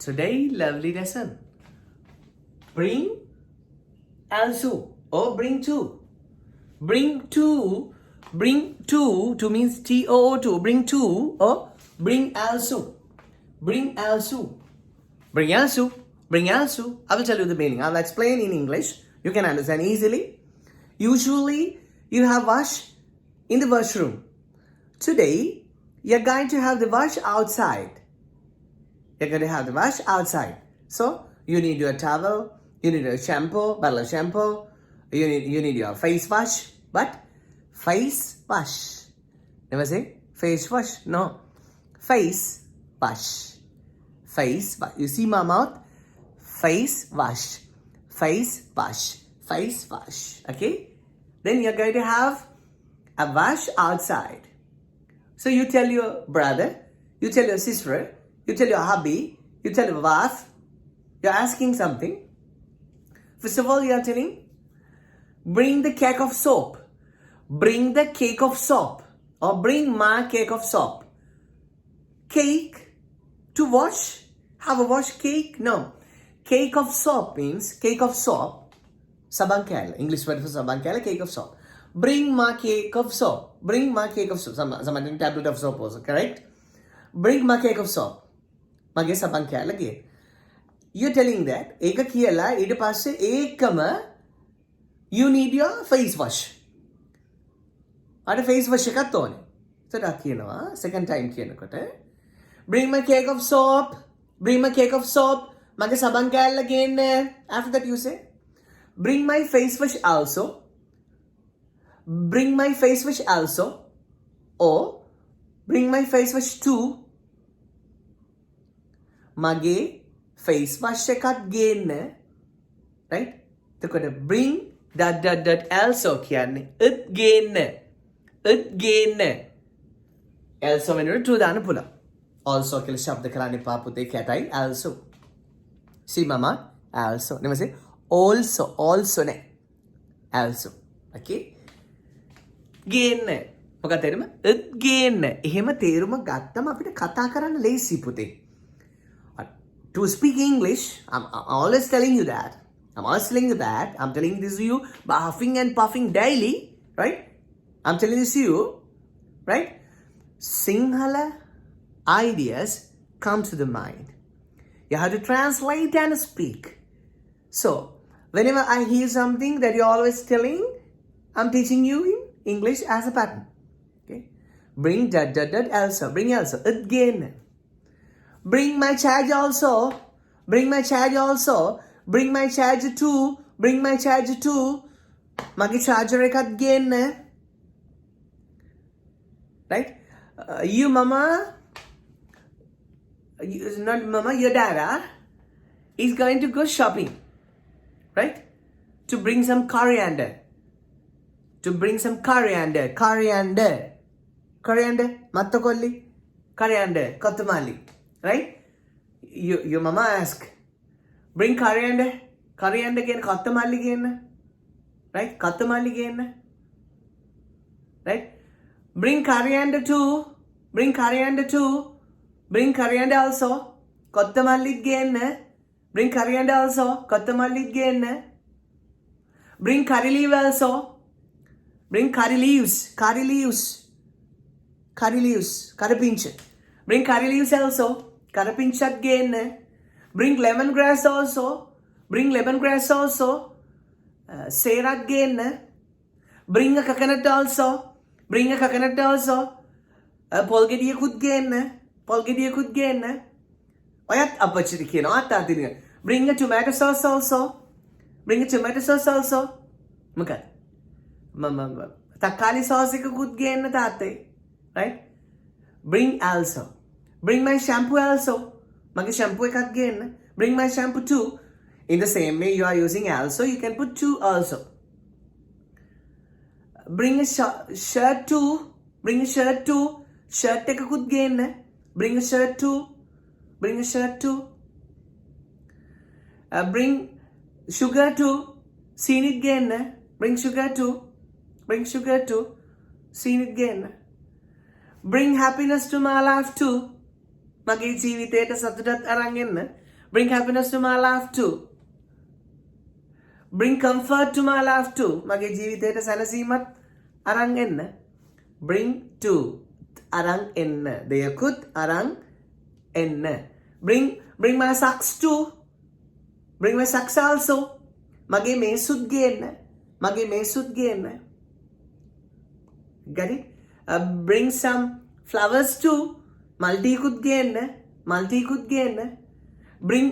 Today, lovely lesson. Bring also or bring two. Bring two. Bring two. Two means T-O-O-2. Bring two or bring also. Bring also. Bring also. Bring also. I will tell you the meaning. I will explain in English. You can understand easily. Usually, you have wash in the washroom. Today, you're going to have the wash outside. You're going to have the wash outside. So, you need your towel, you need a shampoo, bottle of shampoo, you need your face wash. But, face wash. Never say face wash. No. Face wash. Face wash. You see my mouth? Face wash. Face wash. Face wash. Okay? Then you're going to have a wash outside. So you tell your brother, you tell your sister, you tell your hubby, you tell your wife, you're asking something. First of all, you're telling, bring the cake of soap. Bring the cake of soap. Or bring my cake of soap. Cake to wash? Have a wash cake? No. Cake of soap means cake of soap. Sabankala. English word for sabankala, cake of soap. Bring my cake of soap. Bring my cake of soap. Some tablet of soap also, correct? Bring my cake of soap. Mage sabankala again. You're telling that, eka kiyala, ඊට පස්සේ ඒකම you need your face wash. අර face wash එකත් ඕනේ. එතකොට කියනවා second time කියනකොට bring my cake of soap. Bring my cake of soap. මගේ සබන් කෑල්ල ගේන්න. After that you say bring my face wash also. Bring my face wash also. Or bring my face wash too. මගේ face wash එකත් ගේන්න. Right? එතකොට bring ... also කියන්නේ it ගේන්න. it ගේන්න. also වෙනුවට to දාන්න පුළුවන්. also කියලා ශබ්ද කරන්න එපා පුතේ කැටයි also. See mama also. නෙමෙයි say also නේ. also. Okay? ගේන්න. මොකක්ද තේරුම? it ගේන්න. එහෙම තේරුම ගත්තම අපිට කතා කරන්න ලේසි පුතේ. To speak English, I'm always telling you that. I'm telling this to you by huffing and puffing daily, right? I'm telling this to you, right? Sinhala ideas come to the mind. You have to translate and speak. So, whenever I hear something that you're always telling, I'm teaching you in English as a pattern. Okay? Bring ... also. Bring also. Again. Bring my charge also. Bring my charge also. Bring my charger too. Bring my charger too. Mage charger එකත් ගේන්න. Right? You mama, not mama, your dada is going to go shopping. Right? To bring some coriander. To bring some coriander. Coriander. Mattakolli. Coriander. Kothumali. Right? Your mama ask, bring coriander. Coriander again, kothumali again. Right? Kothumali again. Right? Bring coriander too. Bring coriander too. Bring coriander also. Kothumali again. Bring coriander also. Kothumali again. Bring curry leaf also. Bring curry leaves. Curry pinch. Bring curry leaves also. Karapinchak gain. Bring lemongrass also. Bring lemongrass also. Serak gain. Bring a coconut also. Bring a coconut also. Polgediya could gain. Oyat apachiri kino atadinga. Bring a tomato sauce also. Bring a tomato sauce also. Muka. Mama. Takali sauce could gain tate. Right? Bring also. Bring my shampoo also. Mage shampoo එකක් ගේන්න. Bring my shampoo too. In the same way you are using also, you can put too also. Bring a shirt too. Bring a shirt too. Shirt එකකුත් ගේන්න. Bring a shirt too. Bring a shirt too. Bring sugar too. සීනිත් ගේන්න. Bring sugar too. Bring sugar too. සීනිත් ගේන්න. Bring happiness to my life too. මගේ ජීවිතයට සතුටත් අරන් එන්න. Bring happiness to my life too. Bring comfort to my life too. මගේ ජීවිතයට සැනසීමත් අරන් එන්න. Bring to අරන් එන්න. දෙයකුත් අරන් එන්න. Bring my socks too. Bring my socks also. මගේ මේසුත් ගේන්න. මගේ මේසුත් ගේන්න. Got it? Bring some flowers too. මල්ටිකුත් ගේන්න. මල්ටිකුත් ගේන්න. Bring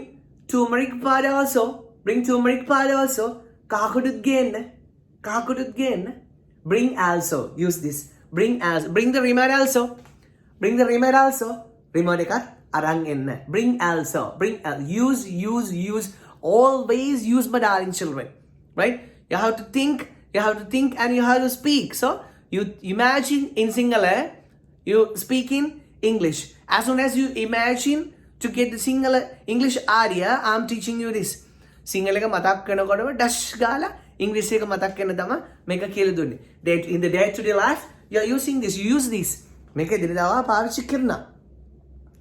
turmeric powder also. Bring turmeric powder also. Kakudut gain. Kakudut gain. Bring also. Use this. Bring also. Bring the remote also. Bring the remote also. Remote ekat arang enna. Bring also. Bring use. Always use, my darling children. Right? You have to think. You have to think and you have to speak. So you imagine in Sinhala, you speak in English. As soon as you imagine to get the Sinhala English area, I'm teaching you this. Sinhala එක මතක් කරනකොටම ඩෂ් ගාලා ඉංග්‍රීසි එක මතක් කරන තමයි මේක කියලා දුන්නේ. In the day to day life, you are using this. You use this. මේක දිනදා පාවිච්චි කරනවා.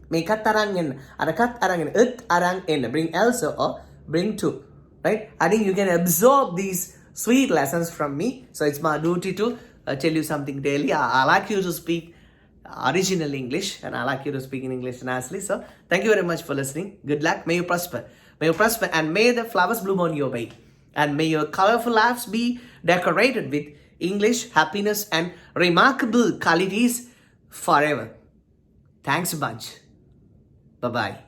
මේකත් අරන් එන්න. අරකට අරන් එන්න. it අරන් එන්න. Bring also or bring to. Right? I think you can absorb these sweet lessons from me. So it's my duty to tell you something daily. I like you to speak original English and I like you to speak in English nicely. So thank you very much for listening. Good luck. May you prosper. May you prosper and may the flowers bloom on your way. And may your colorful lives be decorated with English, happiness and remarkable qualities forever. Thanks a bunch. Bye-bye.